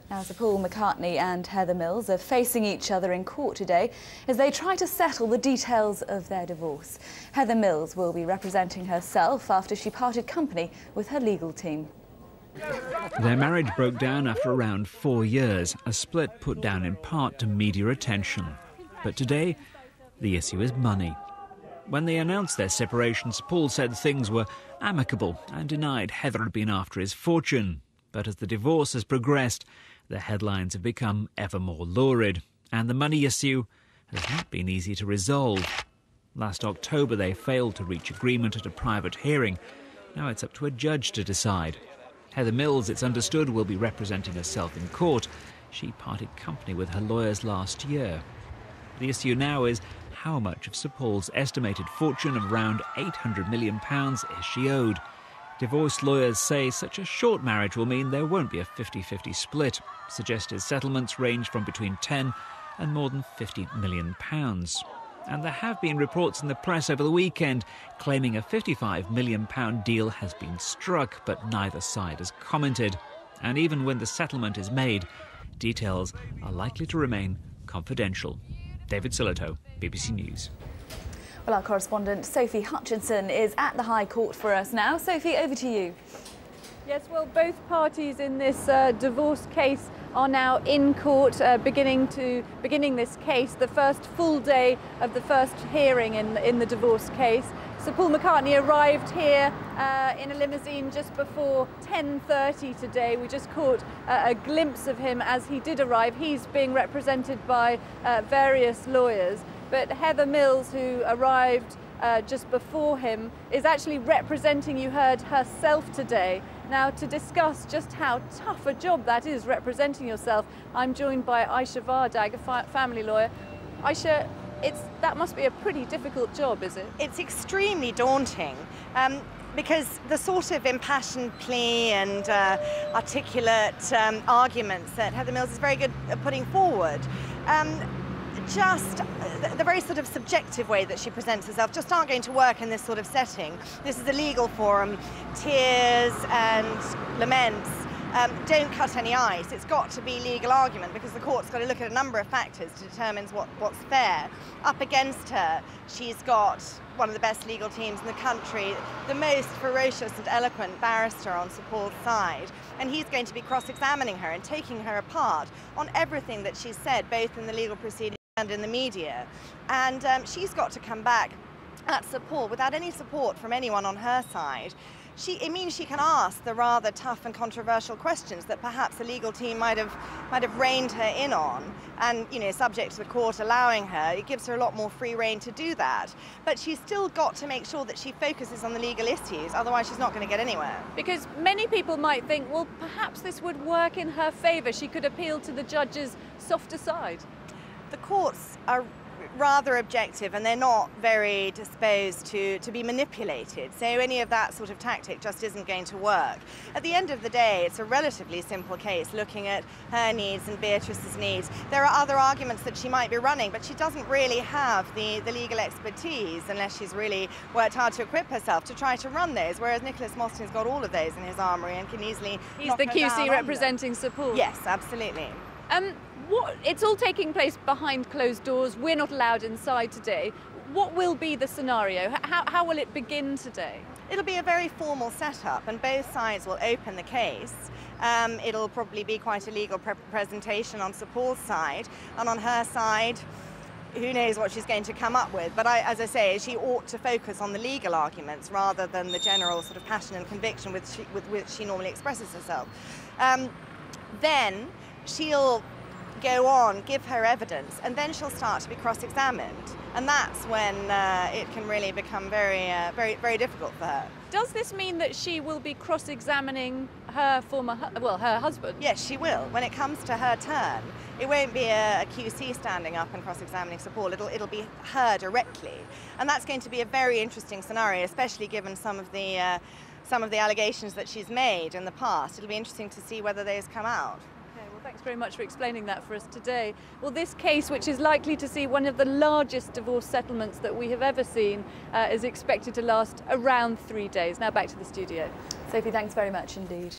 Now, Sir Paul McCartney and Heather Mills are facing each other in court today as they try to settle the details of their divorce. Heather Mills will be representing herself after she parted company with her legal team. Their marriage broke down after around 4 years, a split put down in part to media attention. But today, the issue is money. When they announced their separation, Sir Paul said things were amicable and denied Heather had been after his fortune. But as the divorce has progressed, the headlines have become ever more lurid, and the money issue has not been easy to resolve. Last October, they failed to reach agreement at a private hearing. Now it's up to a judge to decide. Heather Mills, it's understood, will be representing herself in court. She parted company with her lawyers last year. The issue now is how much of Sir Paul's estimated fortune of around £800 million is she owed. Divorce lawyers say such a short marriage will mean there won't be a 50-50 split. Suggested settlements range from between 10 and more than £50 million. And there have been reports in the press over the weekend claiming a £55 million deal has been struck, but neither side has commented. And even when the settlement is made, details are likely to remain confidential. David Sillito, BBC News. Well, our correspondent Sophie Hutchinson is at the High Court for us now. Sophie, over to you. Yes, well, both parties in this divorce case are now in court, beginning this case, the first full day of the first hearing in the divorce case. Sir Paul McCartney arrived here in a limousine just before 10:30 today. We just caught a glimpse of him as he did arrive. He's being represented by various lawyers, but Heather Mills, who arrived just before him, is actually representing, you heard, herself today. Now, to discuss just how tough a job that is, representing yourself, I'm joined by Ayesha Vardag, a family lawyer. Ayesha, that must be a pretty difficult job, is it? It's extremely daunting because the sort of impassioned plea and articulate arguments that Heather Mills is very good at putting forward, just the very sort of subjective way that she presents herself just aren't going to work in this sort of setting. This is a legal forum. Tears and laments don't cut any ice. It's got to be legal argument because the court's got to look at a number of factors to determine what's fair. Up against her, she's got one of the best legal teams in the country, the most ferocious and eloquent barrister on Sir Paul's side, and he's going to be cross-examining her and taking her apart on everything that she's said, both in the legal proceedings and in the media. And she's got to come back at Sir Paul without any support from anyone on her side. It means she can ask the rather tough and controversial questions that perhaps a legal team might have reined her in on, and subject to the court allowing her, it gives her a lot more free rein to do that. But she's still got to make sure that she focuses on the legal issues, otherwise she's not going to get anywhere. Because many people might think, well, perhaps this would work in her favour. She could appeal to the judge's softer side. The courts are rather objective and they're not very disposed to be manipulated, so any of that sort of tactic just isn't going to work. At the end of the day, it's a relatively simple case looking at her needs and Beatrice's needs. There are other arguments that she might be running, but she doesn't really have the legal expertise unless she's really worked hard to equip herself to try to run those, whereas Nicholas Mostyn's got all of those in his armoury and can easily He's the QC representing Sir Paul. Yes, absolutely. It's all taking place behind closed doors. We're not allowed inside today. What will be the scenario? How will it begin today? It'll be a very formal setup and both sides will open the case. It'll probably be quite a legal presentation on Sir Paul's side, and on her side, who knows what she's going to come up with. But as I say, she ought to focus on the legal arguments rather than the general sort of passion and conviction with which she normally expresses herself. Then she'll go on, give her evidence, and then she'll start to be cross-examined. And that's when it can really become very, very difficult for her. Does this mean that she will be cross-examining her her husband? Yes, she will. When it comes to her turn, it won't be a QC standing up and cross-examining Sir Paul. It'll be her directly. And that's going to be a very interesting scenario, especially given some of the allegations that she's made in the past. It'll be interesting to see whether those come out. Thanks very much for explaining that for us today. Well, this case, which is likely to see one of the largest divorce settlements that we have ever seen, is expected to last around 3 days. Now back to the studio. Sophie, thanks very much indeed.